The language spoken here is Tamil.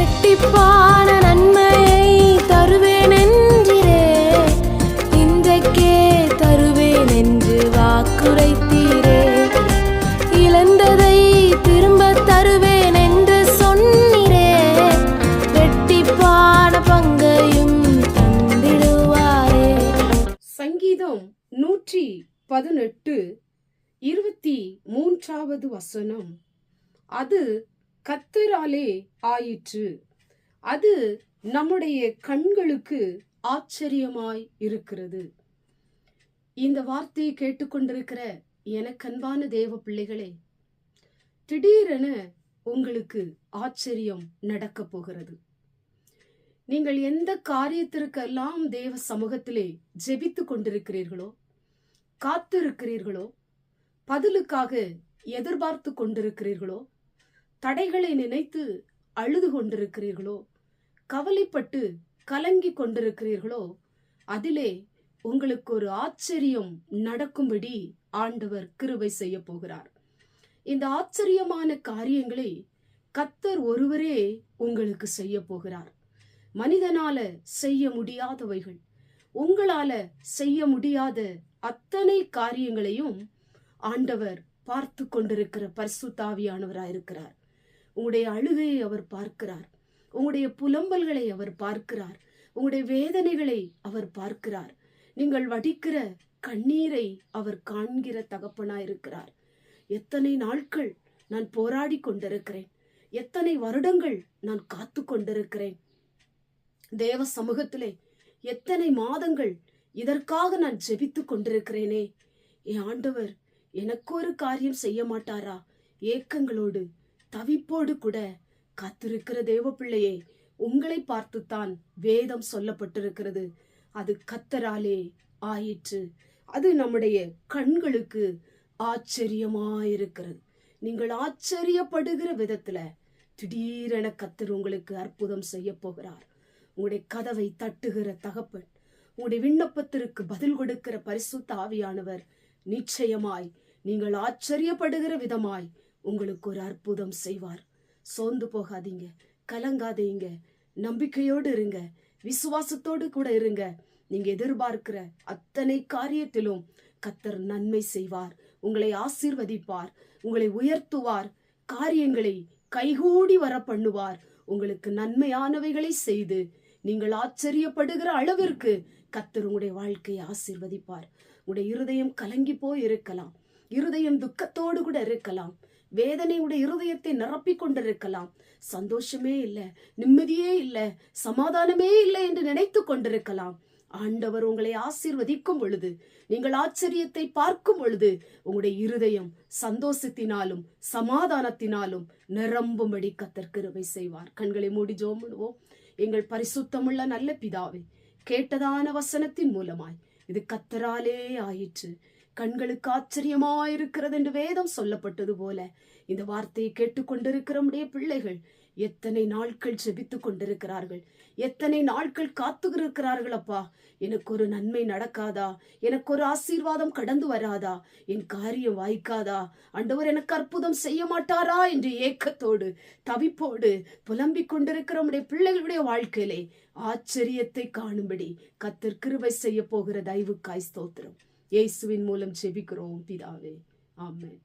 இரட்டிப்பான நன்மையை தருவேன் என்றிரே, இன்றைக்கே தருவேன் என்று வாக்குரைத்தீரே. இழந்ததை திரும்ப தருவேன் என்று சொன்னீரே, இரட்டிப்பான பங்கையும் தந்திடுவாரே. சங்கீதம் 118 23வது வசனம். அது கர்த்தராலே ஆயிற்று, அது நம்முடைய கண்களுக்கு ஆச்சரியமாய் இருக்கிறது. இந்த வார்த்தையை கேட்டுக்கொண்டிருக்கிற எனக்கன்பான தேவ பிள்ளைகளே, திடீரென உங்களுக்கு ஆச்சரியம் நடக்க போகிறது. நீங்கள் எந்த காரியத்திற்கெல்லாம் தேவ சமூகத்திலே ஜெபித்து கொண்டிருக்கிறீர்களோ, காத்திருக்கிறீர்களோ, பதிலுக்காக எதிர்பார்த்து கொண்டிருக்கிறீர்களோ, தடைகளை நினைத்து அழுது கொண்டிருக்கிறீர்களோ, கவலைப்பட்டு கலங்கி கொண்டிருக்கிறீர்களோ, அதிலே உங்களுக்கு ஒரு ஆச்சரியம் நடக்கும்படி ஆண்டவர் கிருபை செய்ய போகிறார். இந்த ஆச்சரியமான காரியங்களை கர்த்தர் ஒருவரே உங்களுக்கு செய்ய போகிறார். மனிதனால செய்ய முடியாதவைகள், உங்களால செய்ய முடியாத அத்தனை காரியங்களையும் ஆண்டவர் பார்த்து கொண்டிருக்கிற பரிசுத்த ஆவியானவராயிருக்கிறார். உங்களுடைய அழுகையை அவர் பார்க்கிறார், உங்களுடைய புலம்பல்களை அவர் பார்க்கிறார், உங்களுடைய வேதனைகளை அவர் பார்க்கிறார், நீங்கள் வடிக்கிற கண்ணீரை அவர் காண்கிற தகப்பனாயிருக்கிறார். எத்தனை நாட்கள் நான் போராடி கொண்டிருக்கிறேன், எத்தனை வருடங்கள் நான் காத்து கொண்டிருக்கிறேன் தேவ சமூகத்திலே, எத்தனை மாதங்கள் இதற்காக நான் ஜெபித்து கொண்டிருக்கிறேனே, என் ஆண்டவர் எனக்கு ஒரு காரியம் செய்ய மாட்டாரா? ஏக்கங்களோடு தவிப்போடு கூட காத்திருக்கிற தேவ பிள்ளையே, உங்களை பார்த்துத்தான் வேதம் சொல்லப்பட்டிருக்கிறது. அது கர்த்தராலே ஆயிற்று, அது நம்முடைய கண்களுக்கு ஆச்சரியமாயிருக்கிறது. நீங்கள் ஆச்சரியப்படுகிற விதத்துல திடீரென கர்த்தர் உங்களுக்கு அற்புதம் செய்ய போகிறார். உங்களுடைய கதவை தட்டுகிற தகப்பன், உங்களுடைய விண்ணப்பத்திற்கு பதில் கொடுக்கிற பரிசுத்த ஆவியானவர் நிச்சயமாய் நீங்கள் ஆச்சரியப்படுகிற விதமாய் உங்களுக்கு ஒரு அற்புதம் செய்வார். சோர்ந்து போகாதீங்க, கலங்காதீங்க, நம்பிக்கையோடு இருங்க, விசுவாசத்தோடு கூட இருங்க. நீங்க எதிர்பார்க்கிற அத்தனை காரியத்திலும் கர்த்தர் நன்மை செய்வார், உங்களை ஆசீர்வதிப்பார், உங்களை உயர்த்துவார், காரியங்களை கைகூடி வர பண்ணுவார், உங்களுக்கு நன்மையானவைகளை செய்து நீங்கள் ஆச்சரியப்படுகிற அளவிற்கு கர்த்தர் உங்களுடைய வாழ்க்கையை ஆசீர்வதிப்பார். உங்களுடைய இருதயம் கலங்கி போய் இருக்கலாம், இருதயம் துக்கத்தோடு கூட இருக்கலாம், வேதனையுடைய இருதயத்தை நிரப்பி கொண்டிருக்கலாம், சந்தோஷமே இல்லை, நிம்மதியே இல்லை, சமாதானமே இல்லை என்று நினைத்து கொண்டிருக்கலாம். ஆண்டவர் உங்களை ஆசீர்வதிக்கும் பொழுது, நீங்கள் ஆச்சரியத்தை பார்க்கும் பொழுது, உங்களுடைய இருதயம் சந்தோஷத்தினாலும் சமாதானத்தினாலும் நிரம்பும்படி கர்த்தர் கிருபை செய்வார். கண்களை மூடி ஜெபம் பண்ணுவோம். எங்கள் பரிசுத்தமுள்ள நல்ல பிதாவே, கேட்டதான வசனத்தின் மூலமாய் இது கர்த்தராலே ஆயிற்று, கண்களுக்கு ஆச்சரியமாயிருக்கிறது என்று வேதம் சொல்லப்பட்டது போல, இந்த வார்த்தையை கேட்டுக்கொண்டிருக்கிற நம்முடைய பிள்ளைகள் எத்தனை நாட்கள் ஜெபித்து கொண்டிருக்கிறார்கள், எத்தனை நாட்கள் காத்துக்கிறார்கள். அப்பா, எனக்கு ஒரு நன்மை நடக்காதா? எனக்கு ஒரு ஆசீர்வாதம் கடந்து வராதா? என் காரியம் வாய்க்காதா? ஆண்டவர் எனக்கு அற்புதம் செய்ய மாட்டாரா என்று ஏக்கத்தோடு தவிப்போடு புலம்பிக் கொண்டிருக்கிற நம்முடைய பிள்ளைகளுடைய வாழ்க்கையிலே ஆச்சரியத்தை காணும்படி கர்த்தர் கிருபை செய்ய போகிற தயவுக்காய் ஸ்தோத்திரம். இயேசுவின் மூலம் ஜெபிக்கிறோம் பிதாவே, ஆமென்.